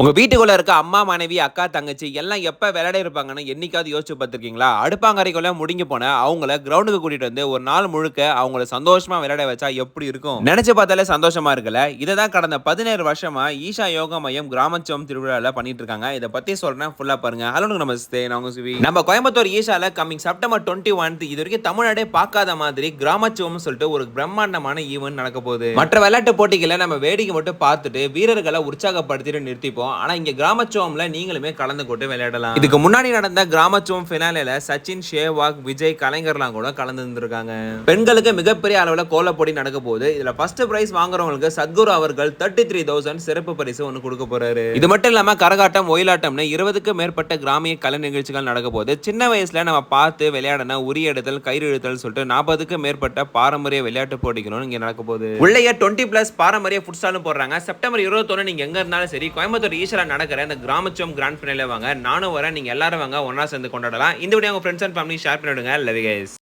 உங்க வீட்டுக்குள்ள இருக்க அம்மா, மனைவி, அக்கா, தங்கச்சி எல்லாம் எப்ப விளையாட இருப்பாங்கன்னு என்னைக்காவது யோசிச்சு பார்த்திருக்கீங்களா? அடுப்பாங்கரைக்குள்ள முடங்கி போன அவங்கள கிரவுண்டுக்கு கூட்டிட்டு வந்து ஒரு நாள் முழுக்க அவங்கள சந்தோஷமா விளையாட வச்சா எப்படி இருக்கும்? நினைச்சு பார்த்தாலே சந்தோஷமா இருக்குல்ல? இத தான் கடந்த 17 வருஷமா ஈஷா யோகா மையம் கிராமச்சம் திருவிழால பண்ணிட்டு இருக்காங்க. இத பத்தி சொல்றேன், ஃபுல்லா பாருங்க. ஹலோ நமஸ்தே, நான் உங்க சிவி. நம்ம கோயம்புத்தூர் ஈஷால கம்மிங் செப்டம்பர் 21 இது வரைக்கும் தமிழ்நாடே பார்க்காத மாதிரி கிராமச்சவம்னு சொல்லிட்டு ஒரு பிரம்மாண்டமான ஈவென்ட் நடக்க போகுது. மற்ற விளையாட்டு போட்டிகளை நம்ம வேடிக்கை மட்டும் பார்த்துட்டு வீரர்களை உற்சாகப்படுத்திட்டு நிறுத்திப்போம். ஆனா இங்க கிராமச்சோம்ல நீங்களுமே கலந்து கொண்டு விளையாடலாம். இதுக்கு முன்னாடி நடந்த கிராமச்சோம் ஃபினாலேல சச்சின், ஷேவாக், விஜய், கலைஞர்லாம் கூட கலந்து இருந்திருக்காங்க. பெண்களுக்கு மிகப்பெரிய அளவுல கோல போட்டி நடக்க போகுது. இதுல ஃபர்ஸ்ட் பிரைஸ் வாங்குறவங்களுக்கு சத்குரு அவர்கள் 33,000 சிறப்பு பரிசு ஒன்னு கொடுக்க போறாரு. இது மட்டும் இல்லாம கரகாட்டம், ஒயிலாட்டம்னு 20க்கும் மேற்பட்ட கிராமிய கலை நிகழ்ச்சிகள் நடக்க போகுது. சின்ன வயசுல நம்ம பார்த்து விளையாடின உரி எடுத்தல், கயிறு இழுத்தல் சொல்லிட்டு 40க்கும் மேற்பட்ட பாரம்பரிய விளையாட்டு போட்டிகளும் இங்க நடக்க போகுது. உள்ளேயே 20+ பாரம்பரிய ஃபுட்ஸ்டாலும் போடுறாங்க. செப்டம்பர் 21 நீங்க எங்க இருந்தாலும் சரி கோயம்புத்தூர் ஈஸ்வரா நடக்கிற இந்த கிராமச்சம் கிராண்ட் ஃபினாலே வாங்க. நானும் வரேன், நீங்க எல்லாரும் வாங்க, ஒண்ணா சேர்ந்து கொண்டாடலாம். இந்த வீடியோ உங்க ஃப்ரெண்ட்ஸ் அண்ட் ஃபேமிலி ஷேர் பண்ணிடுங்க. Love you guys.